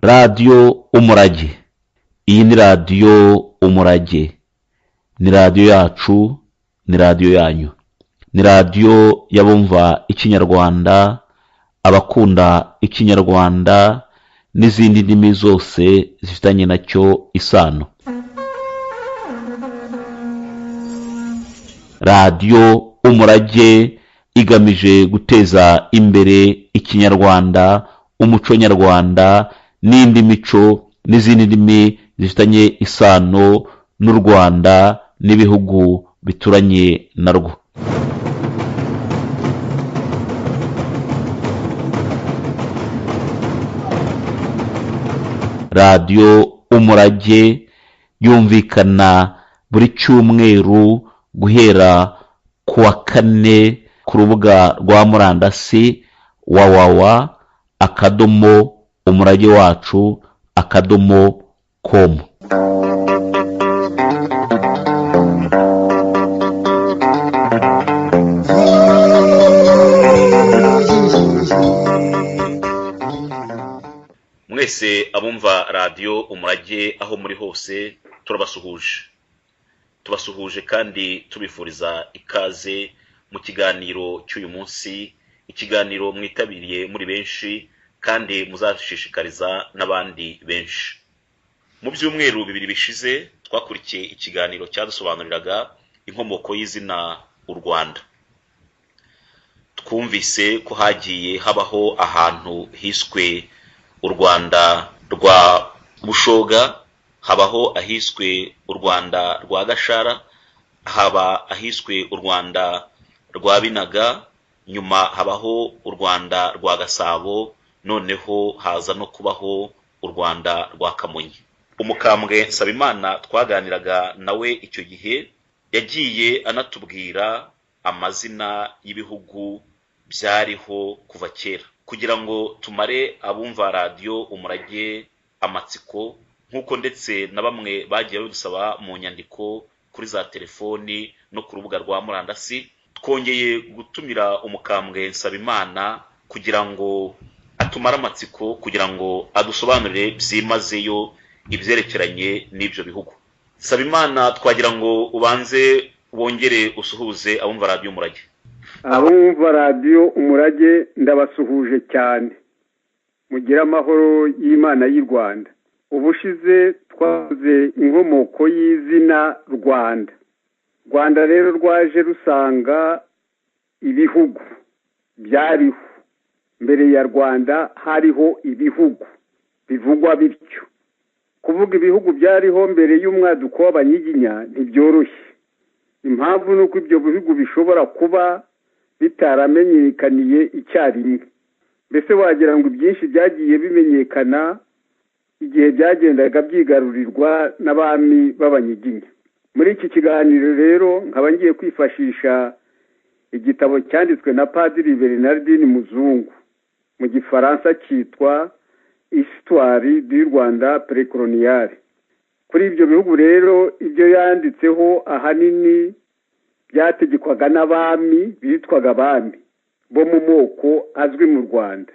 radiyo umurage. Iyi ni radiyo umurage, ni radiyo yacu, ni radiyo yanyu, ni radiyo y'abumva ikinyarwanda, abakunda ikinyarwanda n'izindi ndimi zose zifitanye nacyo isano. Radiyo umurage igamije guteza imbere ikinyarwanda, umuco nyarwanda n'indi mico n'izindi ndimi zifitanye isano n'u Rwanda n'ibihugu bituranye narwo. Radiyo umurage yumvikana buri cyumweru guhera ku wa kane ku rubuga rwa murandasi www.umuragewacu.com. Mwese abumva radiyo umurage aho muri hose tubasuhuje kandi tubifuriza ikaze mu kiganiro cy'uyu munsi, ikiganiro mwitabiriye muri benshi kandi muzashishikariza n'abandi benshi. Mu byumweru bibiri bishize twakurikiye ikiganiro cyadusobanuriraga inkomoko y'izina u Rwanda. Twumvise ko hagiye habaho ahantu hiswe u Rwanda rwa Bushoga, habaho ahiswe u Rwanda rwa Gashara, haba ahiswe u Rwanda rwa Binaga, nyuma habaho u Rwanda rwa Gasabo, noneho haza no kubaho u Rwanda rwa Kamonyi. Umukambwe Nsabimana twaganiraga nawe icyo gihe yagiye anatubwira amazina y'ibihugu byariho kuva kera, kugira ngo tumare abumva radiyo umurage amatsiko, nk'uko ndetse na bamwe bagiye babisaba mu nyandiko kuri za telefoni no ku rubuga rwa murandasi. Twongeye gutumira umukambwe Nsabimana kugira ngo atumare amatsiko, kugira ngo adusobanurire byimazeyo ibyerekeranye n'ibyo bihugu. Nsabimana, twagira ngo ubanze wongere usuhuze abumva radiyo umurage. Abumva radiyo umurage ndabasuhuje cyane, mugire amahoro y'Imana y'u Rwanda. Ubushize twavuze inkomoko y'izina Rwanda. Rwanda rero rwaje rusanga ibihugu byariho. Mbere ya Rwanda hariho ibihugu bivugwa bityo. Kuvuga ibihugu byariho mbere y'umwaduko w'Abanyiginya ntibyoroshye. Impamvu nuko ibyo bihugu bishobora kuba bitaramenyekaniye icyarimwe. Mbese wagira ngo ibyinshi byagiye bimenyekana igihe byagendaga byigarurirwa n'abami b'Abanyiginya. Muri iki kiganiro rero nkaba ngiye kwifashisha igitabo cyanditswe na Padiri Bernardine Muzungu, mu Gifaransa cyitwa Histoire du Rwanda précoloniale. Kuri ibyo bihugu rero ibyo yanditseho ahanini byategekwaga n'abami bitwaga abami bo mu moko azwi mu Rwanda.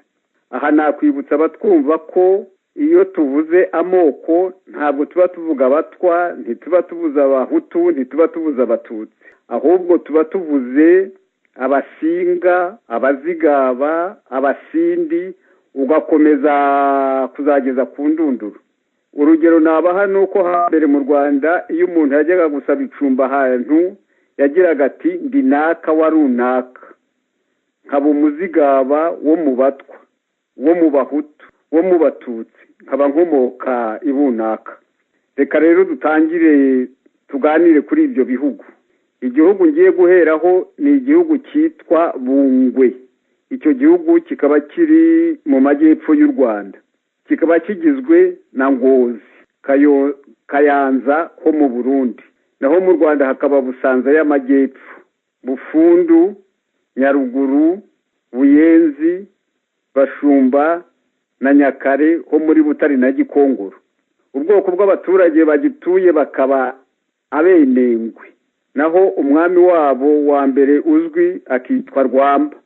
Aha nakwibutsa abatwumva ko iyo tuvuze amoko ntabwo tuba tuvuga abatwa, ntituba tuvuze abahutu, ntituba tuvuze abatutsi, ahubwo tuba tuvuze abasinga, abazigaba, abasindi, ugakomeza kuzageza ku ndunduro. Urugero nabaha nuko hambere mu Rwanda iyo umuntu yajyaga gusaba icumba ahantu yagiraga ati ndi naka wa runaka, nkaba umuzigaba wo mu batwa, wo mu bahutu, wo mu batutsi, nkaba nkomoka ibunaka. Reka rero dutangire tuganire kuri ibyo bihugu. Igihugu ngiye guheraho ni igihugu cyitwa Bungwe. Icyo gihugu kikaba kiri mu majyepfo y'u Rwanda, kikaba kigizwe na Ngozi, Kayanza ho mu Burundi, naho mu Rwanda hakaba Busanza y'Amajyepfo, Bufundu, Nyaruguru, Buyenzi, Bashumba na Nyakare ho muri Butare na Gikongoro. Ubwoko bw'abaturage bagituye bakaba Abenengwe, naho umwami wabo wa mbere uzwi akitwa Rwamba,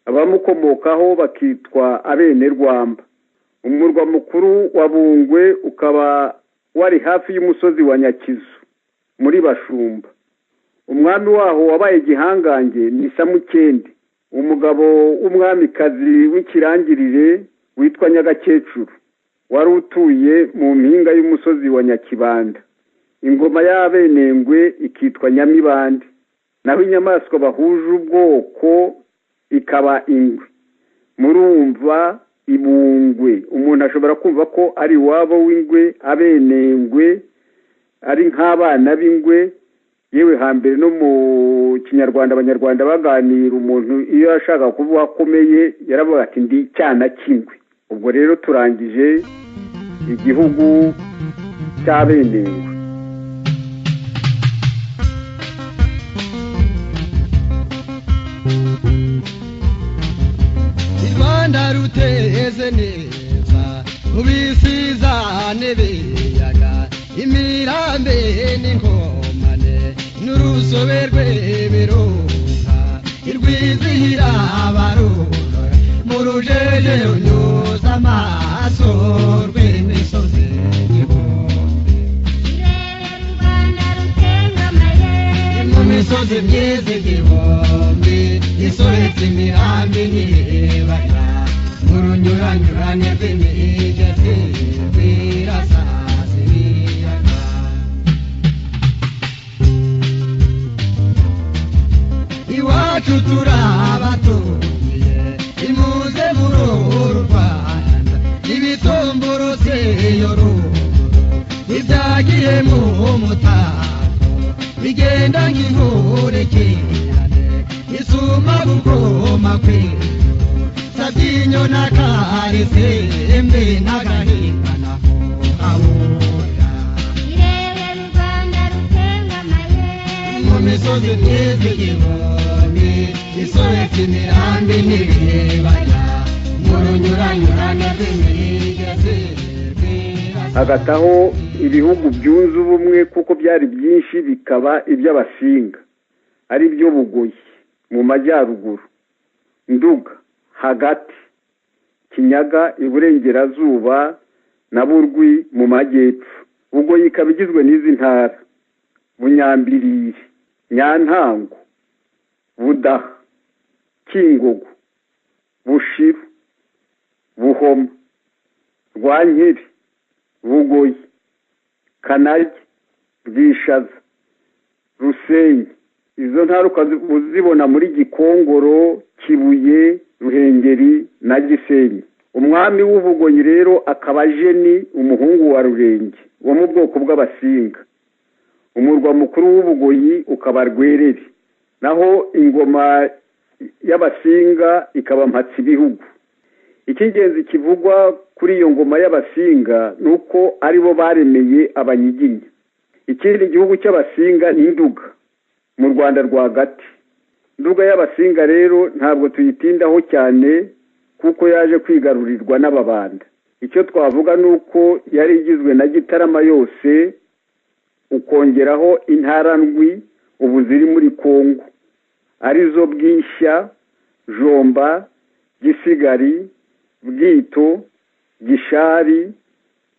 abamukomokaho bakitwa Abenerwamba. umurwa mukuru wa Bungwe ukaba wari hafi y'umusozi wa Nyakizu muri Bashumba. Umwami waho wabaye igihangange ni Samukende, umugabo w'umwamikazi w'ikirangirire witwa Nyagakecuru, wari utuye mu mpinga y'umusozi wa Nyakibanda. Ingoma y'Abenengwe ikitwa Nyamibande, naho inyamaswa bahuje ubwoko ikaba ingwe. Murumva Ibungwe, umuntu ashobora kumva ko ari iwabo w'ingwe. Abenengwe ari nk'abana b'ingwe. Yewe hambere no mu Kinyarwanda abanyarwanda baganira, umuntu iyo ashaka kuvuga akomeye yaravuga ati ndi cyana cy'ingwe. Ubwo rero turangije igihugu cy'Abenengwe. Rwanda ruteze neza ubisizane biyaga, imirambe n'inkomane n'urusobe rw'ibirunga, irwizihira abarurora mu rujeje runyuza amaso rw'imisozi igihumbi. Rwanda rutengamaye mu misozi myiza igihumbi, isobetse imirambi n'ibibaya, mu runyuranyurane rw'imigezi rwirasazi ibiyaga. Iwacu turabatuye imuze muri uru Rwanda, ibitumburutse iyo ruguru ibyagiye mu mutako, bigenda nk'inkurikirane isuma gukoma kw'ijuru, Sabyinyo na Karisimbi n'agahinda naho habura. irebe Rwanda rutengamaye Mu misozi myiza igihumbi, isobetse imirambi n'ibibaya, mu runyuranyurane rw'imigezi rwirasazi. Hagati aho ibihugu byunze ubumwe kuko byari byinshi bikaba iby'Abasinga, ari byo Bugoyi mu majyaruguru, Nduga hagati, Kinyaga iburengerazuba na Burwi mu majyepfo. Bugoyi ikaba igizwe n'izi ntara: Bunyambiriri, Nyantango, Budaha, Kingogo, Bushiru, Buhoma, Rwankeri, Bugoyi, Kanage, Bwishaza, Rusenyi. Izo ntara uzibona muri Gikongoro, Kibuye, Ruhengeri na Gisenyi. Umwami w'Ubugoyi rero akaba Jeni, umuhungu wa Rurenge wo mu bwoko bw'Abasinga. Umurwa mukuru w'Ubugoyi ukaba Rwerere, naho ingoma y'Abasinga ikaba Mpatsibihugu. Icy'ingenzi kivugwa kuri iyo ngoma y'Abasinga nuko aribo baremeye Abanyiginya. Ikindi gihugu cy'Abasinga ni Nduga mu Rwanda rwagati. Nduga y'Abasinga rero ntabwo tuyitindaho cyane kuko yaje kwigarurirwa n'Ababanda. Icyo twavuga nuko yari igizwe na Gitarama yose, ukongeraho intara ndwi ubu ziri muri Kongo, arizo Bwishya, Jomba, Gisigari, Bwito, Gishari,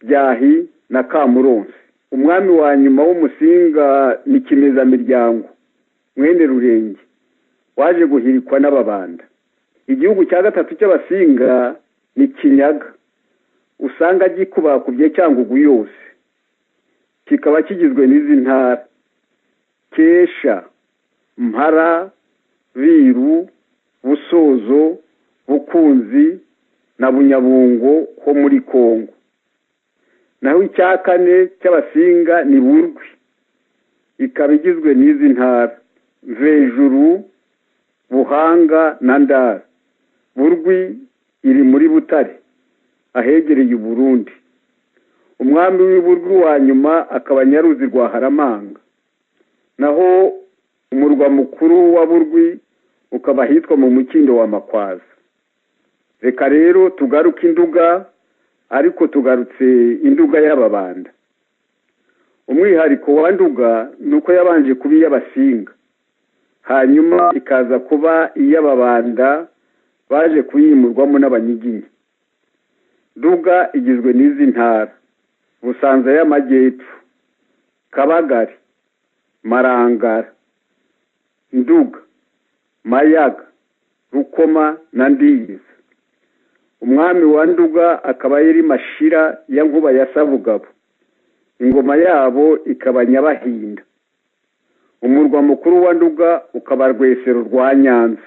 Byahi na Kamuronsi. Umwami wa nyuma w'Umusinga ni Kimezamiryango mwene Rurenge, waje guhirikwa n'Ababanda. Igihugu cya gatatu cy'Abasinga ni Kinyaga, usanga gikubakubye Cyangugu yose, kikaba kigizwe n'izi ntara: Kesha, Mpara, Biru, Busozo, Bukunzi na Bunyabungo ho muri Kongo. Naho icya kane cy'Abasinga ni Burwi, ikaba igizwe n'izi ntara: Mvejuru, Buhanga na Ndara. Burwi iri muri Butare ahegereye Burundi. Umwami w'Iburwi wa nyuma akaba Nyaruzi rwa Haramanga, naho umurwa mukuru wa Burwi ukaba hitwa mu Mukindo wa Makwaza. Reka rero tugaruke Induga, ariko tugarutse Induga y'Ababanda. Umwihariko wa Nduga nuko yabanje kuba iy'Abasinga, hanyuma ikaza kuba iy'Ababanda baje kuyimurwamo n'Abanyiginya. Nduga igizwe n'izi ntara: Busanza y'Amajyepfo, Kabagari, Marangara, Nduga, Mayaga, Rukoma na Ndiza. Umwami wa Nduga akaba yari Mashira ya Nkuba ya Sabugabo. Ingoma yabo ikaba Nyabahinda. Umurwa mukuru wa Nduga ukaba Rwesero rwa Nyanza.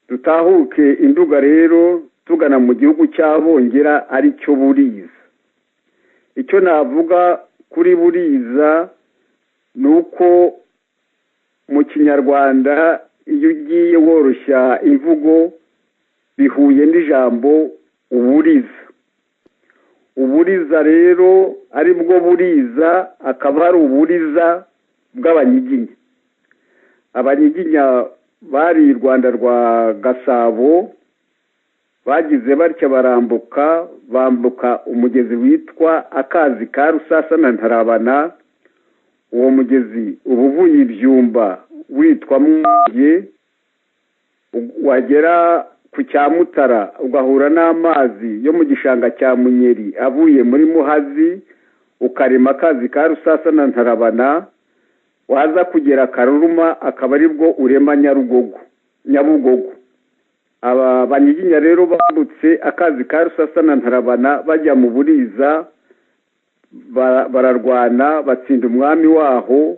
Dutahuke Induga rero tugana mu gihugu cy'Abongera ari cyo Buriza. Icyo navuga kuri Buriza nuko mu Kinyarwanda iyo ugiye woroshya imvugo bihuye n'ijambo uburiza. Uburiza rero ari bwo Buriza akaba ari uburiza bw'Abanyiginya. Abanyiginya bari Rwanda rwa Gasabo, bagize batya bambuka umugezi witwa Akazi ka Rusasa na Ntarabana. Uwo mugezi ubuvuye Ibyumba witwa Mwuye, wagera ku Cyamutara ugahura n'amazi yo mu gishanga cya Munyeri avuye muri Muhazi, ukarema Akazi ka Rusasa na Ntarabana, waza kugera Karuruma akaba ari bwo urema Nyabugogo. Aba Banyiginya rero bambutse Akazi ka Rusasa na Ntarabana bajya mu Buriza, bararwana batsinda umwami waho,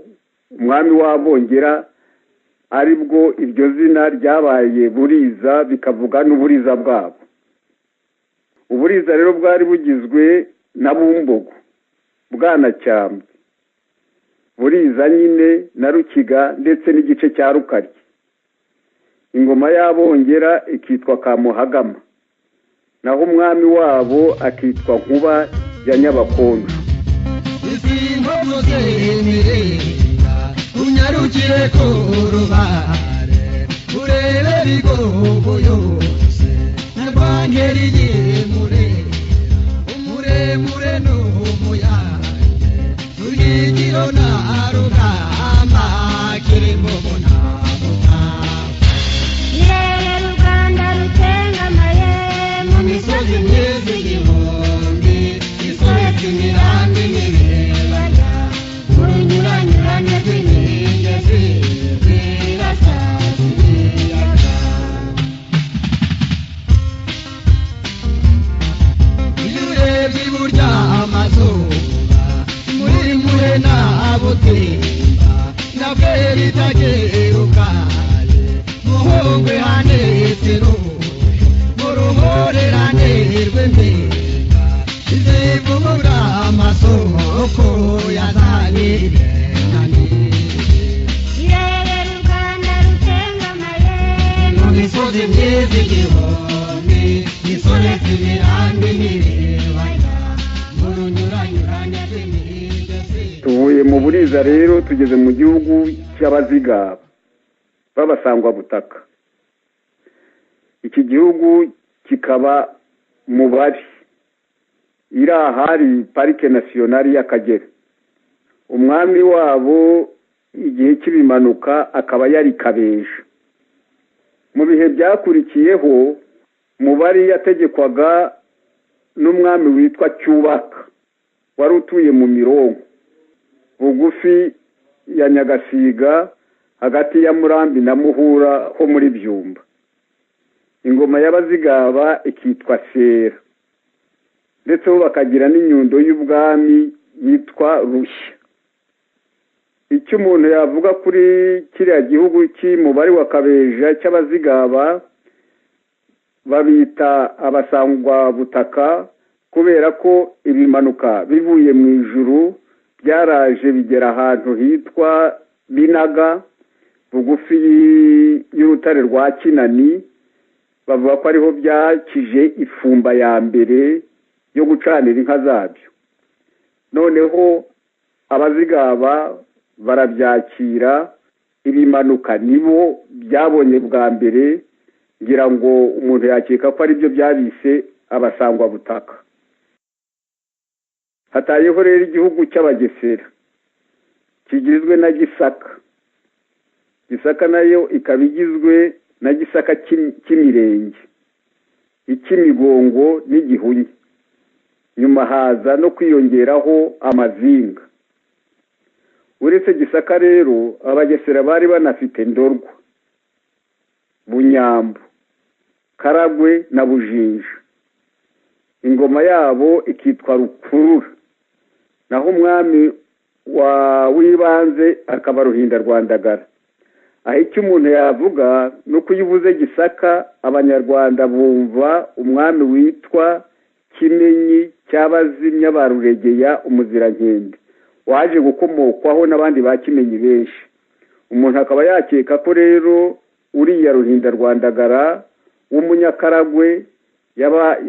umwami w'Abongera, ari bwo iryo zina ryabaye Buriza, bikavuga n'uburiza bwabo. Uburiza rero bwari bugizwe na Bumbogo, Bwanacyambwe, Buriza nyine na Rukiga ndetse n'igice cya Rukaryi. Ingoma y'Abongera ikitwa Kamuhagama, naho umwami wabo akitwa Nkuba ya Nyabakondo. Unyarukire ko rubare urebe bigogo yose narwangeri umuremure n'umuyange urigiro na rugamba kirimo munamuta. Irere Ruganda rutengamaye mu misozi Misozi igihumbi isobetse imirambi n'ibibaya urunyuranyurane rw'inkingi zirasaza imiyaga. Iyo urebye iburyo amazuba muremure n'abutimba na bwera itagerukanye muhungwe hanetse mu ruhorerane rw'impinga zivubura amasoko yazanirengane. Irere Ruganda rutengamaye Mu misozi myiza igihumbi isobetse imirambi n'ibibaya mu runyuranyurane rw'imihigo. Tuvuye mu Buriza rero tugeze mu gihugu cy'Abazigaba b'Abasangwabutaka. Iki gihugu kikaba Mubari, iri ahari Parike Nasiyonari y'Akagera. Umwami wabo igihe cy'ibimanuka akaba yari Kabeja. Mu bihe byakurikiyeho Mubari yategekwaga n'umwami witwa Cyubaka, wari utuye mu Mironko bugufi ya Nyagasiga, hagati ya Murambi na Muhura ho muri Byumba. Ingoma y'Abazigaba ikitwa Sera, ndetse bo bakagira n'inyundo y'ubwami yitwa Rushya. Icyo umuntu yavuga kuri kiriya gihugu cy'Umubari wa Kabeja cy'Abazigaba, babita Abasangwabutaka kubera ko ibimanuka bivuye mu ijuru byaraje bigera ahantu hitwa Binaga bugufi y'urutare rwa Kinani. Bavuga ko ariho byakije ifumba ya mbere yo gucanira inka zabyo. Noneho Abazigaba barabyakira, ibimanuka nibo byabonye bwa mbere, ngira ngo umuntu yakeka ko ari byo byabise Abasangwabutaka. Hatayeho rero igihugu cy'Abagesera kigizwe na Gisaka. Gisaka nayo ikaba igizwe na Gisaka cy'imirenge. icy'imigongo n'igihunya, nyuma haza no kwiyongeraho amazinga. Uretse Gisaka rero abagesera bari banafite Ndorwa, Bunyambo, Karagwe na Bujinja. Ingoma yabo ikitwa Rukurura, naho umwami w'ibanze akaba Ruhinda Rwandagara. Aho icyo umuntu yavuga no kuyivuze Gisaka, abanyarwanda bumva umwami witwa Kimenyi cy'Abazimya ba Ruregeya Umuzirankende, waje gukomokwaho n'abandi ba Kimenyi benshi. Umuntu akaba yakeka ko rero uriya Ruhinda Rwandagara w'Umunyakaragwe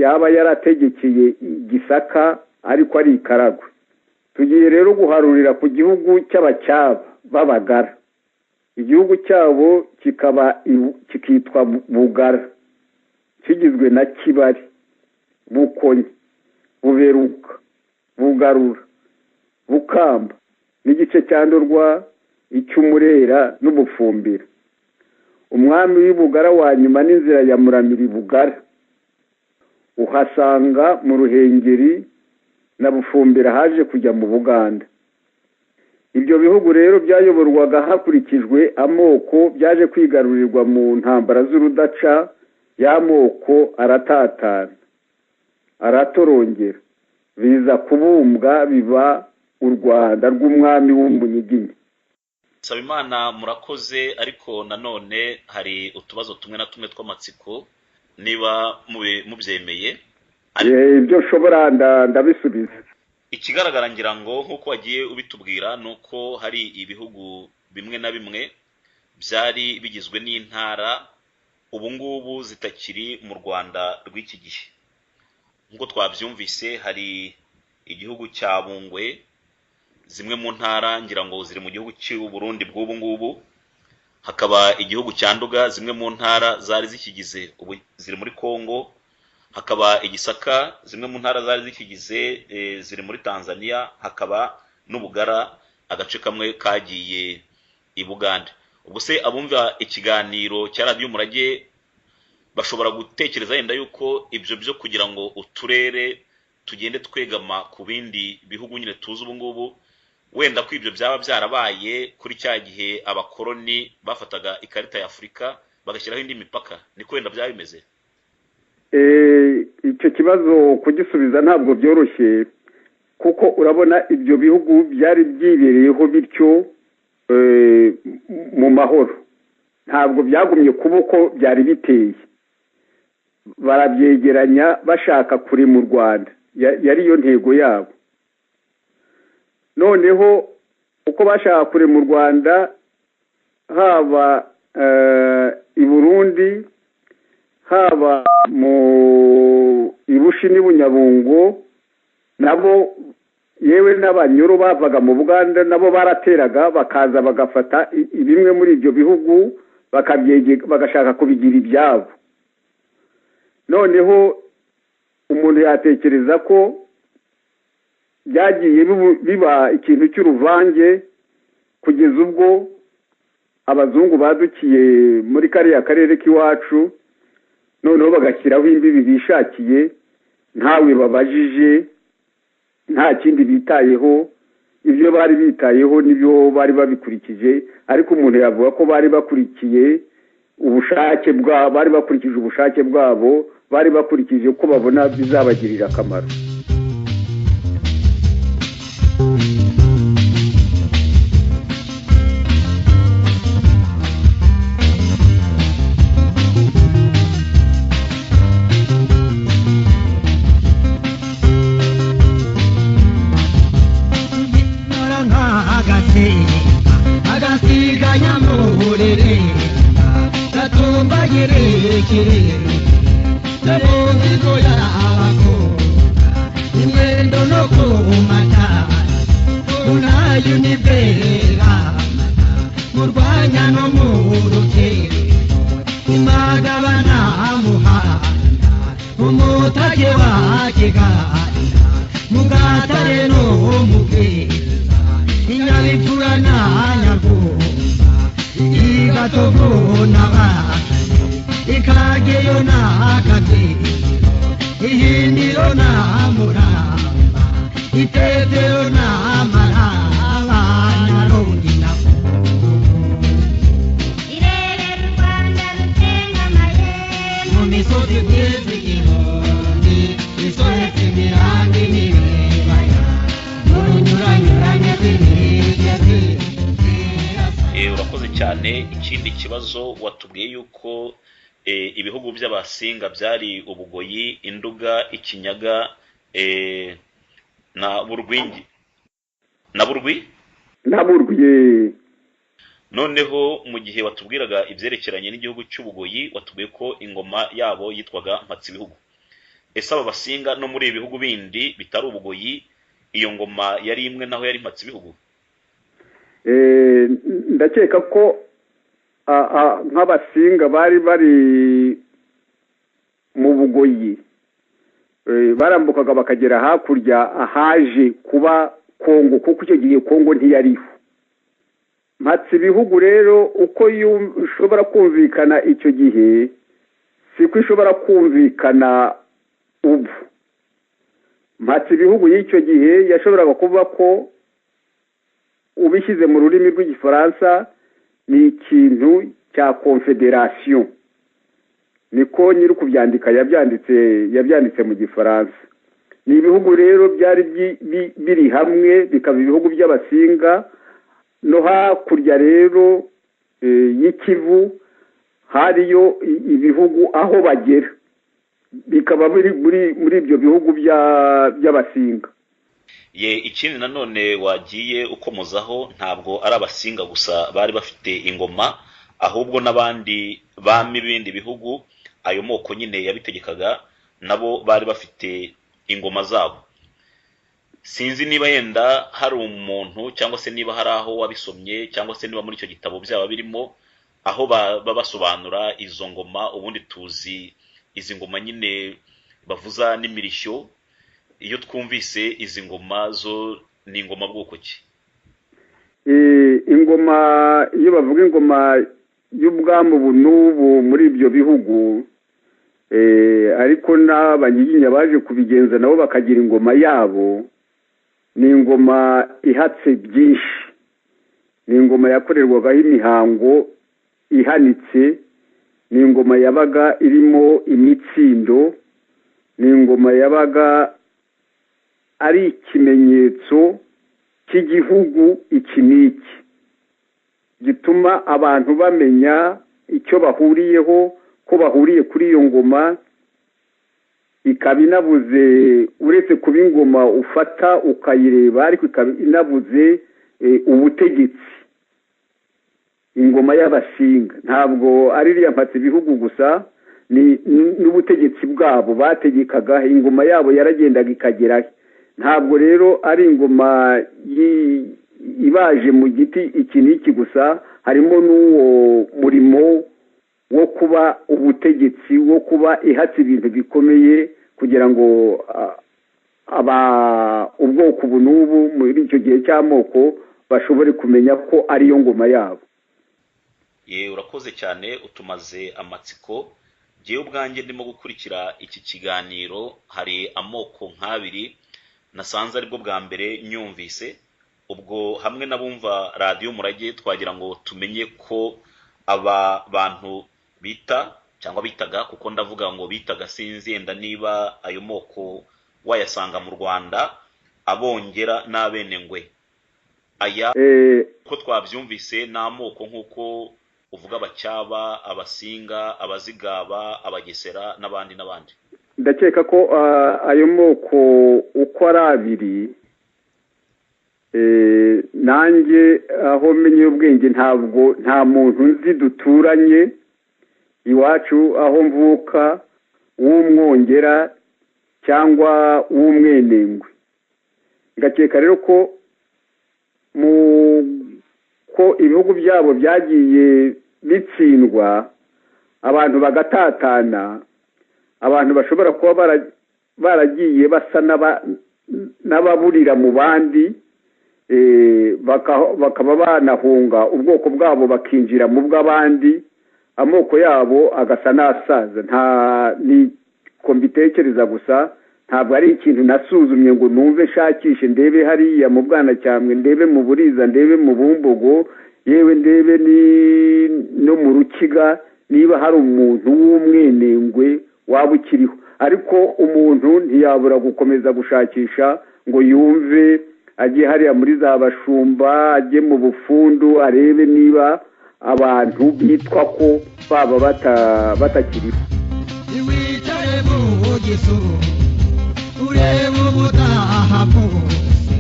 yaba yarategekeye Gisaka ariko ari Karagwe. Tugiye rero guharurira ku gihugu cy'Abacyaba b'Abagara. Igihugu cyabo kikitwa Bugara, kigizwe na Kibari, Bukonyi, Buberuka, Bugarura, Bukamba n'igice cya Ndorwa, icy'Umurera n'Ubufumbira. Umwami w'Ibugara wa nyuma n'inzira ya Muramira Bugara, uhasanga mu Ruhengeri na Bufumbira haje kujya mu Buganda. Ibyo bihugu rero byayoborwaga hakurikijwe amoko, byaje kwigarurirwa mu ntambara z'urudaca, y'amoko aratatana, aratorongera, biza kubumbwa biba u Rwanda rw'umwami w'Umunyiginya. Sabimana murakoze, ariko nanone hari utubazo tumwe na tumwe tw'amatsiko niba mubyemeye. Ibyo nshobora ndabisubiza. Ikigaragara ngira ngo nk'uko wagiye ubitubwira nuko hari ibihugu bimwe na bimwe byari bigizwe n'intara ubu ngubu zitakiri mu Rwanda rw'iki gihe. Nk'uko twabyumvise hari igihugu cya Bungwe, zimwe mu ntara ngira ngo ziri mu gihugu cy'u Burundi bw'ubu ngubu. Hakaba igihugu cya Nduga, zimwe mu ntara zari zikigize ubu ziri muri Kongo. Hakaba igisaka, zimwe mu ntara zari zikigize ziri muri Tanzania. Hakaba n'Ubugara, agace kamwe kagiye i Buganda. Ubwo se abumva ikiganiro cya Radio Umurage bashobora gutekereza yenda yuko ibyo byo kugira ngo uturere tugende twegama ku bindi bihugu nyine tuzi ubu ngubu, wenda ko ibyo byaba byarabaye kuri cya gihe abakoloni bafataga ikarita ya Afurika bagashyiraho indi mipaka, niko wenda byaba bimeze. Icyo kibazo kugisubiza ntabwo byoroshye, kuko urabona ibyo bihugu byari byibereyeho bityo mu mahoro, ntabwo byagumye kuba uko byari biteye. Barabyegeranya bashaka kuri mu Rwanda, yari yo ntego yabo. Noneho uko bashaka kure mu Rwanda, haba i Burundi, haba mu Ibushi n'Ibunyabungo, nabo yewe n'Abanyoro bavaga mu Buganda nabo barateraga bakaza bagafata bimwe muri ibyo bihugu bagashaka kubigira ibyabo. Noneho umuntu yatekereza ko byagiye biba ikintu cy'uruvange kugeza ubwo abazungu badukiye muri kariya karere k'iwacu, noneho bagashyiraho imbibi bishakiye, ntawe babajije, nta kindi bitayeho. Ibyo bari bitayeho nibyo bari babikurikije, ariko umuntu yavuga ko bari bakurikiye ubushake bwabo, bari bakurikije ubushake bwabo, bari bakurikije ko babona bizabagirira akamaro. agasiganya muhurire gatumbagire kirere n'abonzigo y'abakobwa imwendo no kumata unayo nibera murwanya no mu rukere imagabana muhanda umutage wa Kigali mugatare no mubweza inyabipfura na nyarwumva igatovu n'abandi ikageyo n'akagezi ihindiro namuramba itetero namaraba nyarundi nakubu irerera u Rwanda rutengamaye mu misozi myiza igihumbi isoretse imirambi n'ibibaya n'urunyuranyurane rw'imigezi urakoze cyane. Ikindi kibazo watubwiye yuko ibihugu by'abasinga byari Ubugoyi, Induga, Ikinyaga na Burwingi na Burwi. Noneho mu gihe watubwiraga ibyerekeranye n'igihugu cy'Ubugoyi watubwiye ko ingoma yabo yitwaga Mpatsibihugu. Ese aba basinga no muri ibihugu bindi bitari Ubugoyi iyo ngoma yari imwe naho yari Mpatsibihugu? Ndakeka ko nk'abasinga bari mu Bugoyi barambukaga bakagera hakurya ahaje kuba Kongo, kuko icyo gihe Kongo ntiyariho. Mpatsibihugu rero uko ushobora kumvikana icyo gihe siko ishobora kumvikana ubu. Mpatsibihugu y'icyo gihe yashoboraga kuvuga ko ubishyize mu rurimi rw'igifaransa ni ikintu cya confederation, niko nyiri kubyandika yabyanditse mu gifaransa. Ni ibihugu rero byari biri hamwe bikaba ibihugu by'abasinga, no hakurya rero y'ikivu hariyo ibihugu aho bagera bikaba muri ibyo bihugu by'abasinga. Ikindi nanone wagiye ukomozaho, ntabwo ari abasinga gusa bari bafite ingoma, ahubwo n'abandi bami b'ibindi bihugu ayo moko nyine yabitegekaga nabo bari bafite ingoma zabo. Sinzi niba yenda hari umuntu cyangwa se niba hari aho wabisomye cyangwa se niba muri icyo gitabo byaba birimo aho babasobanura izo ngoma. Ubundi tuzi izi ngoma nyine bavuza n'imirishyo. Iyo twumvise izi ngoma zo ni ingoma bwoko ki? Ingoma iyo bavuga ingoma y'ubwami ubu n'ubu muri ibyo bihugu, ariko n'abanyiginya baje kubigenza nabo bakagira ingoma yabo, ni ingoma ihatse byinshi. Ni ingoma yakorerwagaho imihango ihanitse, ni ingoma yabaga irimo imitsindo, ni ingoma yabaga ari ikimenyetso cy'igihugu iki n'iki, gituma abantu bamenya icyo bahuriyeho, ko bahuriye kuri iyo ngoma. Ikaba inabuze, uretse kuba ingoma ufata ukayireba, ariko ikaba inabuze ubutegetsi. Ingoma y'abasinga ntabwo ari iriya Mpatsibihugu gusa, n'ubutegetsi bwabo bategekaga, ingoma yabo yaragendaga ikageraho. Ntabwo rero ari ingoma ibaje mu giti iki n'iki gusa, harimo n'uwo murimo wo kuba ubutegetsi, wo kuba ihatse ibintu bikomeye kugira ngo ubwoko ubu n'ubu muri icyo gihe cy'amoko bashobore kumenya ko ariyo ngoma yabo. Urakoze cyane, utumaze amatsiko. Jyewe ubwanjye ndimo gukurikira iki kiganiro, hari amoko nk'abiri nasanze aribwo bwa mbere nyumvise. Ubwo hamwe n'abumva radiyo Umurage twagira ngo tumenye ko aba bantu bita cyangwa bitaga, kuko ndavuga ngo bitaga sinzi yenda niba ayo moko wayasanga mu Rwanda, Abongera n'Abenengwe. Aya ko twabyumvise n'amoko nk'uko uvuga Abacyaba, Abasinga, Abazigaba, Abagesera n'abandi. Ndakeka ko ayo moko uko ari abiri, nanjye aho menye ubwenge nta muntu nzi duturanye iwacu aho mvuka w'Umwongera cyangwa w'Umwenengwe. Ngakeka rero ko ko ibihugu byabo byagiye bitsindwa, abantu bagatatana, abantu bashobora kuba baragiye basa n'ababurira mu bandi, bakaba banahunga ubwoko bwabo bakinjira mu bw'abandi, amoko yabo agasa n'asaza. Niko uko mbitekereza gusa ntabwo ari ikintu nasuzumye ngo numve nshakishe ndebe hariya mu Bwanacyambwe ndebe mu Buriza ndebe mu Bumbogo yewe ndebe no mu Rukiga niba hari umuntu w'umwenengwe waba ukiriho ariko umuntu ntiyabura gukomeza gushakisha ngo yumve ajye hariya muri za Bashumba ajye mu Bufundu arebe niba abantu bitwa ko baba batakiriho. Iwicare mu gisuru urebe ubutaha bwose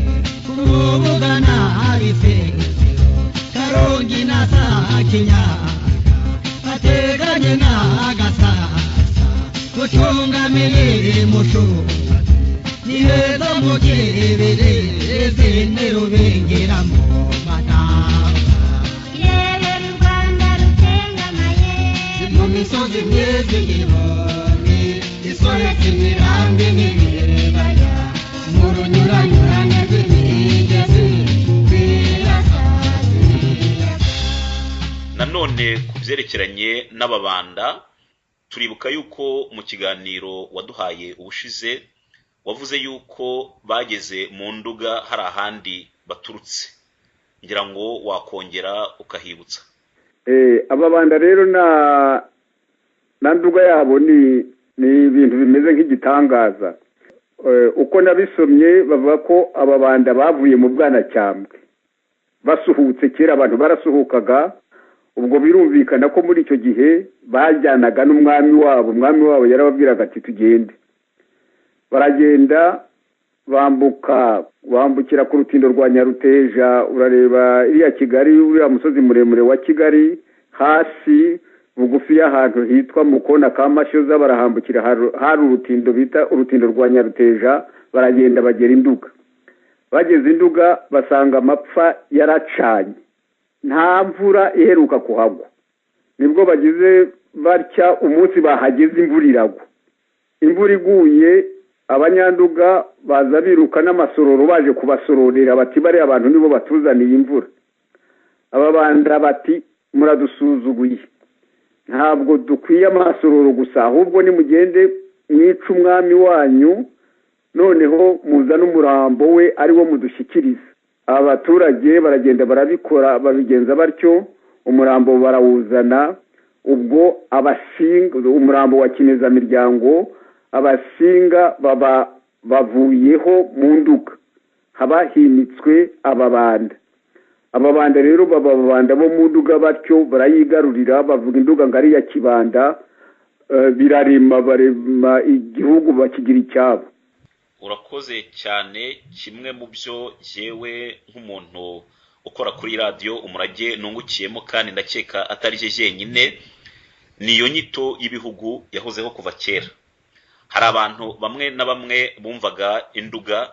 kumubugana ifeze Karongi na Sakinyaga ateganye n'agasasa gucungamire mushumba ni heza mu kirebere zendero bengeramo madama Yewe Rwanda rutengamaye mu misozi myezi y'iboni isoretse imirambi n'ibibaya mu runyuranyurane rw'imigezi birasazira. Nanone ku byerekeranye n'Ababanda turibuka yuko mu kiganiro waduhaye ubushize wavuze yuko bageze mu Nduga hari ahandi baturutse ngira ngo wakongera ukahibutsa. Ababanda rero na Nduga yabo ni ibintu bimeze nk'igitangaza. Uko nabisomye bavuga ko Ababanda bavuye mu Bwanacyambwe basuhutse kera abantu barasuhukaga ubwo birumvikana ko muri icyo gihe bajyanaga n'umwami wabo yarababwiraga ati tugende baragenda bambukira ku rutindo rwa Nyaruteja urareba iriya Kigali uriya musozi muremure wa Kigali hasi bugufi y'ahantu hitwa mu Kona ka Mashoza barahambukira hari urutindo bita urutindo rwa Nyaruteja baragenda bagera Induga bageze Induga basanga amapfa yaracanye nta mvura iheruka kuhagwa nibwo bagize batya umunsi bahageze imvura iguye abanyanduga baza biruka n'amasororo baje kubasororera bati bari abantu nibo batuzaniye imvura. Ababanda bati muradusuzuguye ntabwo dukwiye amasororo gusa ahubwo ni mugende mwica umwami wanyu noneho muza n'umurambo we ari wo mudushyikiriza. Abaturage baragenda barabikora babigenza batyo umurambo barawuzana ubwo abasinga umurambo wa Kinezamiryango abasinga baba bavuyeho mu Nduga haba himitswe Ababanda rero Ababanda bo mu Nduga batyo barayigarurira bavuga Induga ngari ya Kibanda barema igihugu bakigira icyabo. Urakoze cyane kimwe mu byo jewe nk'umuntu ukora kuri radio Umurage nungukiyemo kandi ndakeka atari je jenyine niyo nyito y'ibihugu yahozeho kuva kera. Hari abantu bamwe na bamwe bumvaga Induga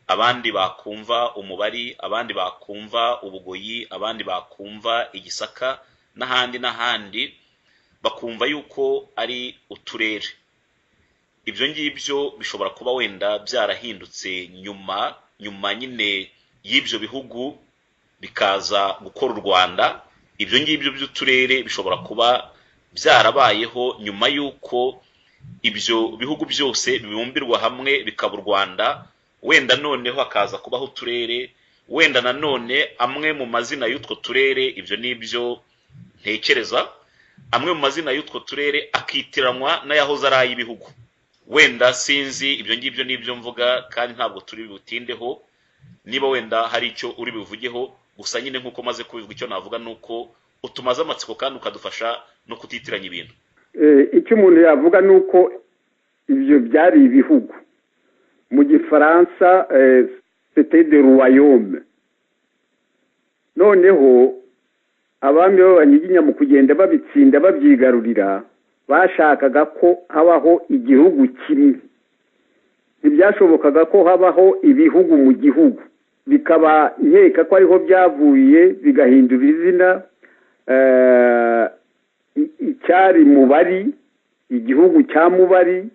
abandi bakumva Umubari abandi bakumva Ubugoyi abandi bakumva Igisaka n'ahandi bakumva yuko ari uturere. Ibyo ngibyo bishobora kuba wenda byarahindutse nyuma nyine y'ibyo bihugu bikaza gukora u Rwanda. Ibyo ngibyo by'uturere bishobora kuba byarabayeho nyuma yuko ibyo bihugu byose bibumbirwa hamwe bikaba u Rwanda wenda noneho hakaza kubaho uturere wenda nanone amwe mu mazina y'utwo turere ibyo nibyo ntekereza amwe mu mazina y'utwo turere akitiranwa n'ayahoze ari ay'ibihugu. Wenda sinzi ibyo ngibyo nibyo mvuga kandi ntabwo turi butindeho niba wenda hari icyo uri bivugeho gusa nyine nkuko maze kubivuga icyo navuga nuko utumaze amatsiko kandi ukadufasha no kutitiranya ibintu. Icyo umuntu yavuga nuko ibyo byari ibihugu mu Gifaransa c'était des royaumes. Noneho abami b'abanyiginya mu kugenda babitsinda babyigarurira bashakaga ko habaho igihugu kimwe. Ntibyashobokaga ko habaho ibihugu mu gihugu bikaba nkeka ko ariho byavuye bigahindura izina icyari Mubari igihugu cya Mubari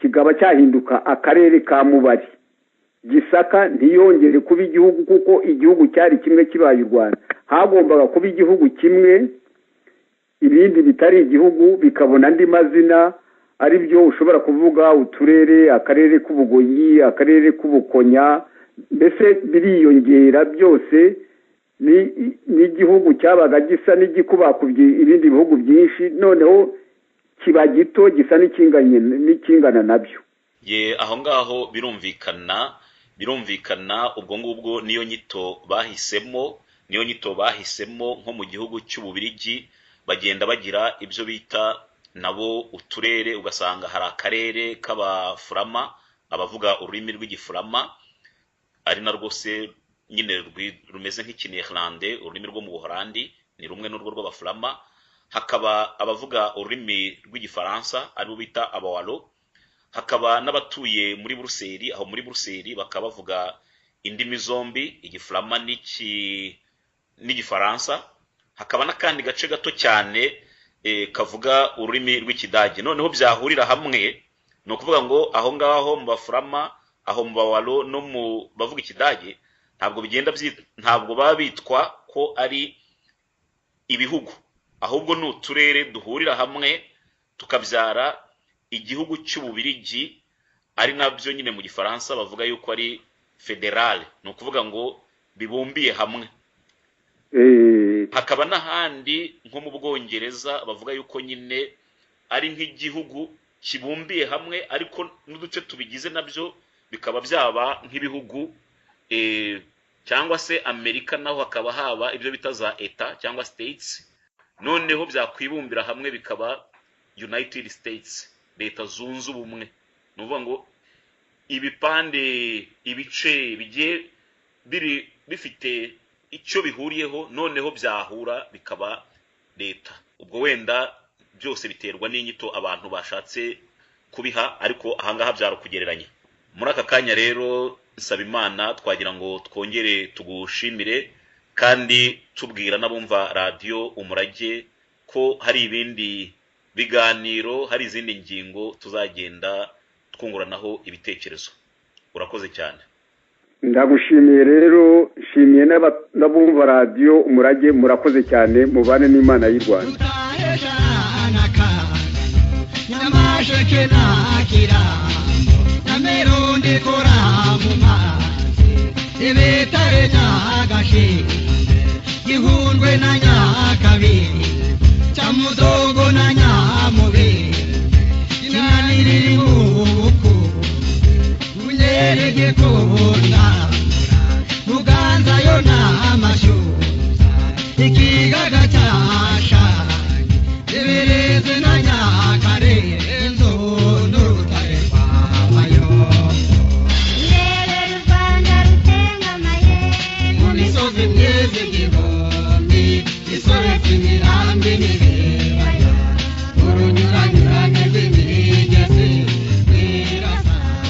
kikaba cyahinduka akarere ka Mubari. Gisaka ntiyongere kuba igihugu kuko igihugu cyari kimwe kibaye u Rwanda hagombaga kuba igihugu kimwe ibindi bitari igihugu bikabona andi mazina ari byo ushobora kuvuga uturere, akarere k'Ubugoyi, akarere k'Ubukonya, mbese biriyongera byose. N'igihugu cyabaga gisa n'igikubakubye ibindi bihugu byinshi, noneho kiba gito gisa n'ikingana nabyo. Aho ngaho birumvikana ubwo ngubwo niyo nyito bahisemo nko mu gihugu cy'Ububiligi bagenda bagira ibyo bita nabo uturere, ugasanga hari akarere k'Abafurama abavuga ururimi rw'Igifurama ari narwo se nyine rumeze nk'Ikinyarwanda, ururimi rwo mu Buholandi ni rumwe n'urwo rw'Abafurama. Hakaba abavuga ururimi rw'Igifaransa aribo bita Abawalo. Hakaba n'abatuye muri Buruseli, aho muri Buruseli bakaba bavuga indimi zombi, Igifurama n'Igifaransa. Hakaba n'akandi gace gato cyane kavuga ururimi rw'Ikidage. Noneho byahurira hamwe, no kuvuga ngo aho ngaho mu Bafurama, aho mu Bawalo no mu bavuga Ikidage ntabwo baba bitwa ko ari ibihugu, ahubwo ni uturere duhurira hamwe tukabyara igihugu cy'Ububiligi, ari nabyo nyine mu Gifaransa bavuga yuko ari federale, ni ukuvuga ngo bibumbiye hamwe. Hakaba n'ahandi nko mu Bwongereza bavuga yuko nyine ari nk'igihugu kibumbiye hamwe, ariko n'uduce tubigize nabyo bikaba byaba nk'ibihugu. Cyangwa se Amerika naho hakaba haba ibyo bita za Eta cyangwa States, noneho byakwibumbira hamwe bikaba United States, Leta Zunze Ubumwe. Nuvuga ngo ibipande, ibice bigiye bifite icyo bihuriyeho, noneho byahura bikaba leta. Ubwo wenda byose biterwa n'inyito abantu bashatse kubiha, ariko ahangaha byaro kugereranya. Muri aka kanya rero Nsabimana twagira ngo twongere tugushimire, kandi tubwira n'abumva radio Umurage ko hari ibindi biganiro, hari izindi ngingo tuzagenda twunguranaho ibitekerezo. Urakoze cyane. Ndagushimiye rero, shimiye n'abumva radio Umurage, murakoze cyane, mubane n'Imana y'u Rwanda. Meronde kora mu mazi ibitare nyagashi gihundwe na nyakabiri cyamudogo na nyamubi kinaniriri muku unyerege kona muganza yo na amashu ikigaga cyasha ibireze na nyakare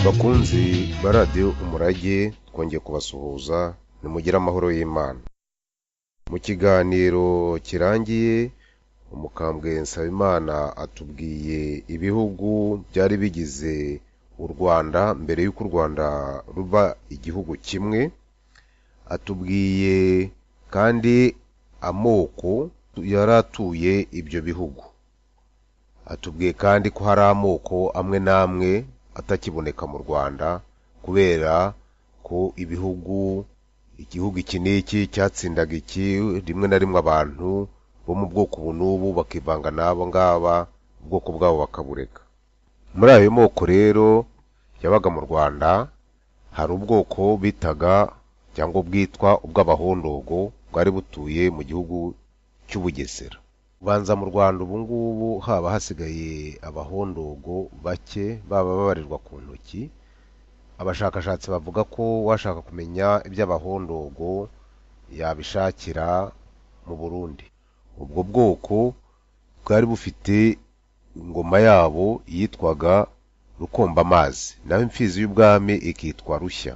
bakunzi ba radio Umurage, twongeye kubasuhuza, nimugira amahoro y'Imana. Mu kiganiro kirangiye umukambwe Nsabimana atubwiye ibihugu byari bigize u Rwanda mbere y'uko u Rwanda ruba igihugu kimwe, atubwiye kandi amoko yaratuye ibyo bihugu. Atubwiye kandi ko hari amoko amwe namwe atakiboneka mu Rwanda kubera ko igihugu iki n'iki cyatsindaga iki, rimwe na rimwe abantu bo mu bwoko bunubu bakivanga nabo ngaba, ubwoko bwabo bakabureka. Muri ayo moko rero yabaga mu Rwanda, hari ubwoko bitaga cyangwa bwitwa ubw'Abahondogo, bwari butuye mu gihugu cy'Ubugesera. Banza mu Rwanda ubu ngubu haba hasigaye Abahondogo bake, baba babarirwa ku ntoki. Abashakashatsi bavuga ko washaka kumenya iby'Abahondogo yabishakira mu Burundi. Ubwo bwoko bwari bufite ingoma yabo yitwaga Rukombamazi, naho imfizi y'ubwami ikitwa Rushya.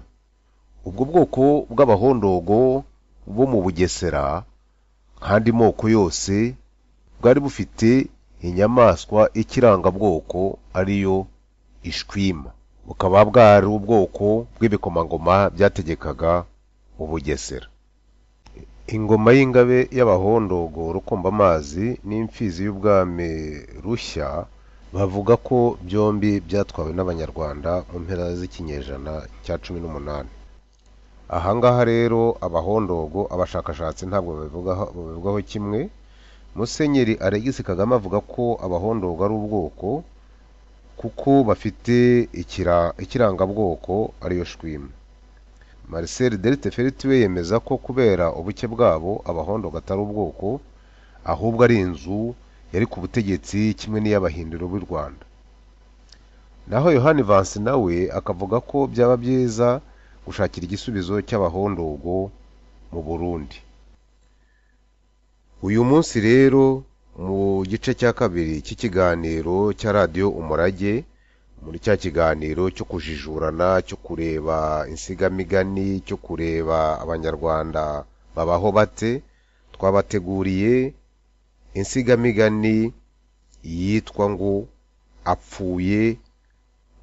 Ubwo bwoko bw'Abahondogo bo mu Bugesera kandi moko yose bwari bufite inyamaswa ikirangabwoko ariyo ishwima. Bukaba bwari ubwoko bw'ibikomangoma byategekaga Ubugesera. Ingoma y'ingabe y'Abahondogo Rukombamazi n'imfizi y'ubwami Rushya bavuga ko byombi byatwawe n'abanyarwanda mu mpera z'ikinyejana cya 18. Ahangaha rero abahondogo abashakashatsi ntabwo babivugaho kimwe. Musenyeri Alegisi Kagame avuga ko abahondogo ari ubwoko kuko bafite ikirangabwoko ariyo shwima. Marcel Deltefeldt we yemeza ko kubera ubuke bwabo abahondogo atari ubwoko ahubwo ari inzu yari ku butegetsi kimwe n'iy'abahindiro b'u Rwanda. Naho Yohani Vansi nawe akavuga ko byaba byiza gushakira igisubizo cy'abahondogo mu Burundi. Uyu munsi rero mu gice cya kabiri cy'ikiganiro cya Radio Umurage, muri cya kiganiro cyo kujijurana, cyo kureba insigamigani, cyo kureba abanyarwanda babaho bate, twabateguriye insigamigani yitwa ngo apfuye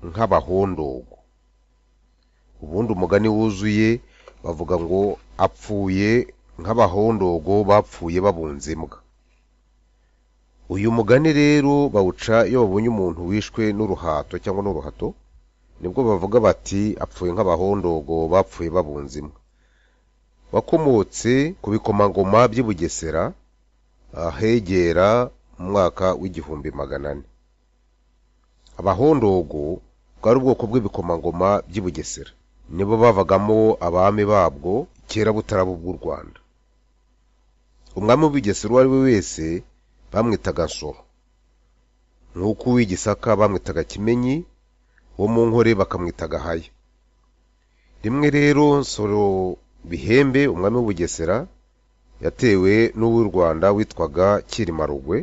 nk'abahondogo. Ubundi umugani wuzuye bavuga ngo apfuye nk'abahondogo bapfuye babunze imbwa. Uyu mugani rero bawuca iyo babonye umuntu wishwe n'uruhato cyangwa n'uruhato, nibwo bavuga bati apfuye nk'abahondogo bapfuye babunze imbwa. Wakomotse ku bikomangoma by'i Bugesera ahegera mu mwaka w'1400. Abahondogo bwari ubwoko bw'ibikomangoma by'i Bugesera, nibo bavagamo abami babwo kera butaraba bw'u Rwanda. Umwami w'Ubugesera uwo ari we wese bamwitaga Nsoro, nk'uko uw'Igisaka bamwitaga Kimenyi, wo mu Nkore bakamwita Gahaya. Rimwe rero Nsoro Bihembe umwami w'Ubugesera yatewe n'uw'u Rwanda witwaga Cyilima Rugwe.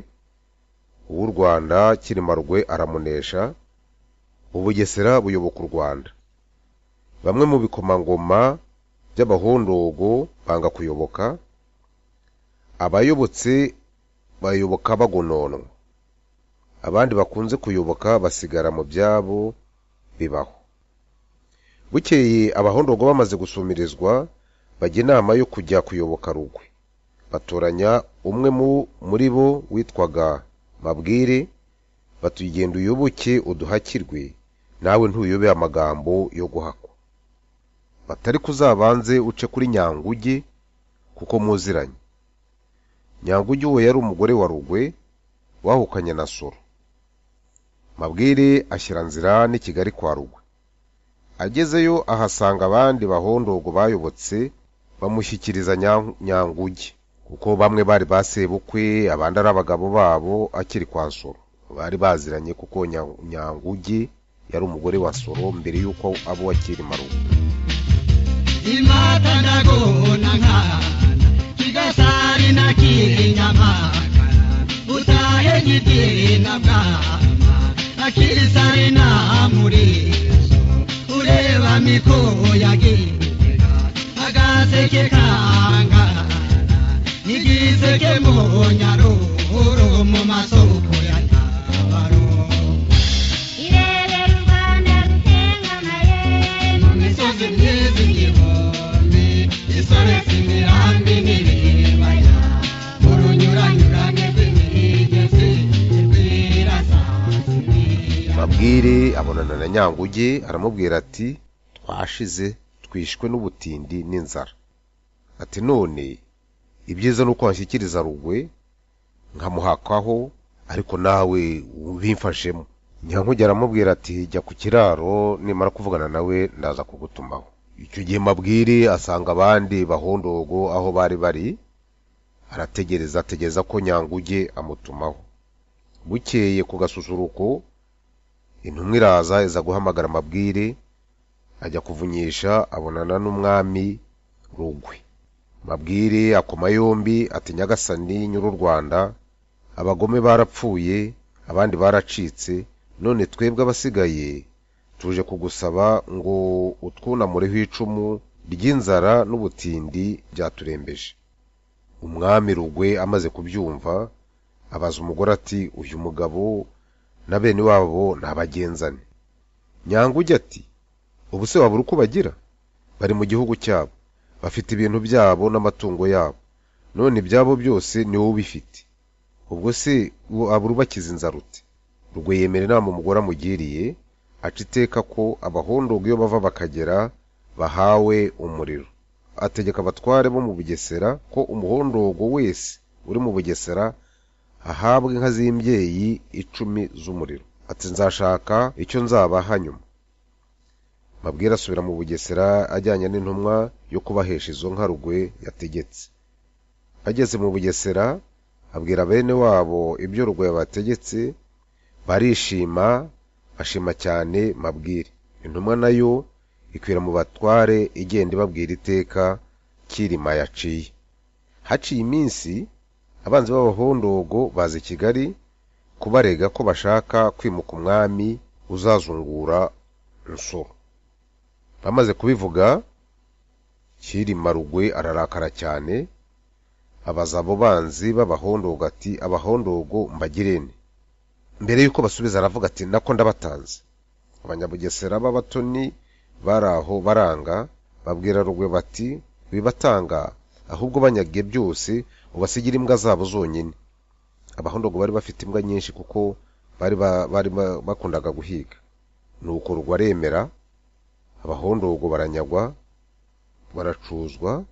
Uw'u Rwanda Cyilima Rugwe aramunesha, Ubugesera buyoboka u Rwanda. Bamwe mu bikomangoma by'abahondogo banga kuyoboka, abayobotse bayoboka bagononwa, abandi bakunze kuyoboka basigara mu byabo bibaho. Bukeye abahondogo bamaze gusumirizwa bajya inama yo kujya kuyoboka Rugwe. Batoranya umwe muri bo witwaga Mabwire, batugenda uyoboke uduhakirwe, nawe ntuyobe amagambo yo guhakwa. Batari kuzabanze uce kuri Nyanguge kuko muziranye. Nyanguge uwo yari umugore wa Rugwe wahukanye na Nsoro. Mabwire ashyira nzira n'i Kigali kwa Rugwe. Agezeyo ahasanga abandi bahondogo bayobotse bamushyikiriza Nyanguge, kuko bamwe bari basebukwe abandi ari abagabo babo akiri kwa Nsoro. Bari baziranye kuko Nyanguge yari umugore wa Nsoro mbere yuko abo akiri Marugo. Imata ndagona nkana kigasari na kinyamakara utahe gidina bwama akirisari na murizo ureba miko yagira agaseke kangana nigiseke monyaro uro mu masoko ya Tabaro. Irerera u Rwanda rutengamaye Mu misozi myiza igihumbi isoretse imirambi n'ibibaya urunyuranyurane rw'imigezi rw'irasanzwe. Mabwire abonana na Nyanguge aramubwira ati twashize twishwe n'ubutindi n'inzara. Ati none ibyiza nuko wanshyikiriza Rugwe nkamuhakaho ariko nawe ubimfashemo. Nyanguge aramubwira ati jya ku kiraro nimara kuvugana nawe ndaza kugutumaho. Icyo gihe Mabwire asanga abandi bahondogo aho bari ategereza ko Nyanguge amutumaho. Bukeye ku gasusuruko intumwa iraza iza guhamagara Mabwire, ajya kuvunyisha abonana n'umwami Rugwe. Mabwire akoma yombi ati Nyagasani ny'u Rwanda, abagome barapfuye abandi baracitse, none twebwe abasigaye tuje kugusaba ngo utwunamureho icumu ry'inzara n'ubutindi byaturembeje. Umwami Rugwe amaze kubyumva abaza umugore ati uyu mugabo na bene wabo nabagenzane. Nyanguge ati ubu se wabura uko bagira? Bari mu gihugu cyabo, bafite ibintu byabo n'amatungo yabo, none ibyabo byose ni wowe ubifite. Ubwo se abura ubakiza inzara ute? Rweyemera inama umugore amugiriye, aca iteka ko abahondogo iyo bava bakagera bahawe umuriro. Ategeka abatware bo mu Bugesera ko umuhondogo wese uri mu Bugesera ahabwa inka z'imbyeyi 10 z'umuriro. Ati nzashaka icyo nzabaha nyuma. Mabwira asubira mu Bugesera ajyanye n'intumwa yo kubahesha izo nka Rugwe yategetse. Ageze mu Bugesera abwira bene wabo ibyo Rugwe yabategetse, barishima, ashima cyane Mabwire. Intumwa nayo ikwira mu batware igenda ibabwira iteka Kirima yaciye. Haciye iminsi abanzi b'abahondogo baza Kigali kubarega ko bashaka kwimuka umwami uzazungura Nsoro. Bamaze kubivuga, Kirima Rugwe ararakara cyane, abaza abo banzi b'abahondogo ati abahondogo mbagirene. Mbere yuko basubiza aravuga ati nako ndabatanze. Abanyabugesera b'abatoni baraho baranga, babwira Rugwe bati bibatanga ahubwo banyage byose ubasigira imbwa zabo zonyine. Abahondogo bari bafite imbwa nyinshi kuko bari bakundaga guhiga. Nuko Rugwe aremera, abahondogo baranyagwa, baracuzwa,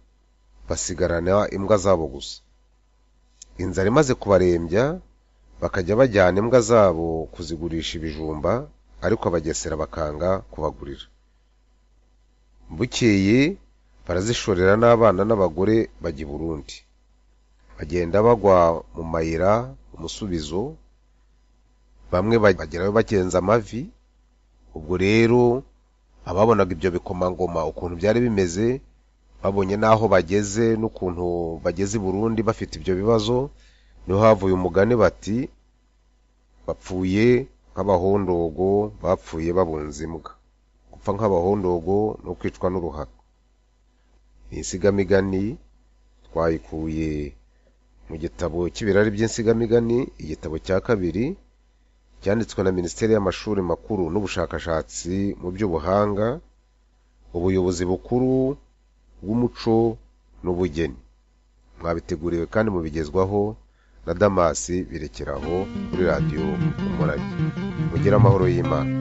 basigarana imbwa zabo gusa. Inzara imaze kubarembya, bakajya bajyana imbwa zabo kuzigurisha ibijumba, ariko Abagesera bakanga kubagurira. Bukeye barazishorera n'abana n'abagore bajya i Burundi. Bagenda bagwa mu mayira umusubizo, bamwe bagerayo bagenza amavi. Ubwo rero ababonaga ibyo bikomangoma ukuntu byari bimeze, babonye naho bageze n'ukuntu bageze i Burundi bafite ibyo bibazo, niho havuye umugani bati bapfuye nk'abahondogo bapfuye babunze imbwa. Gupfa nk'abahondogo no kwicwa n'uruhako. Insigamigani twayikuye mu gitabo cy'ibirari by'insigamigani, igitabo cya 2 cyanditswe na Minisiteri y'Amashuri Makuru n'Ubushakashatsi mu by'ubuhanga, ubuyobozi bukuru bw'umuco n'ubugeni. Mwabiteguriwe kandi mubigezwaho na Damasi Birekeraho kuri Radio Umurage. Mugira amahoro y'Imana.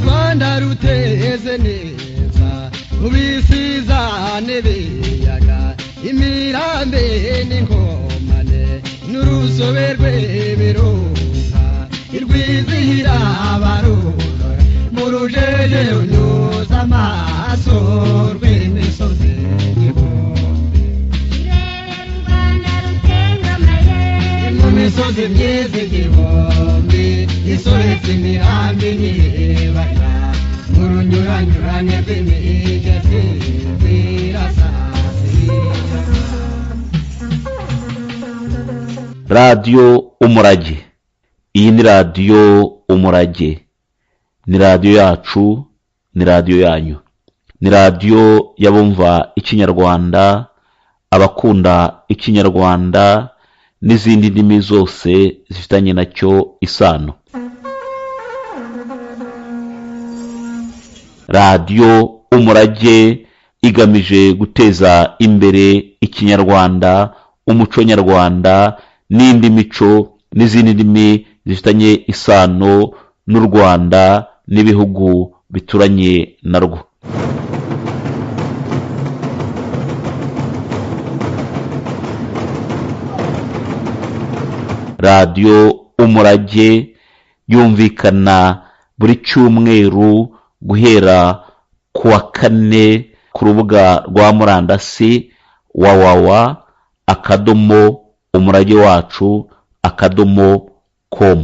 Rwanda ruteze neza mubisizane biyaga, imirambe n'inkomane n'urusobe rw'ibirunga, irwizihira abarura mu rujeje runyuza amaso rw'imisozi igihumbi. Rwanda rutengamaye Mu misozi myiza igihumbi, isoretse imirambi n'ibaya, mu runyuranyurane rw'imigezi zirasasira. Radio Umurage. Iyi ni Radio Umurage. Ni radio yacu, ni radio yanyu. Ni radio yabumva ikinyarwanda, abakunda ikinyarwanda n'izindi ndimi zose zifitanye nacyo isano. Radio Umurage igamije guteza imbere ikinyarwanda, umuco nyarwanda n'indi mico n'izindi ndimi zifitanye isano n'u Rwanda n'ibihugu bituranye narwo. Radio Umurage yumvikana buri cyumweru guhera kuwa 4 ku rubuga rwa murandasi www.umuragewacu.com.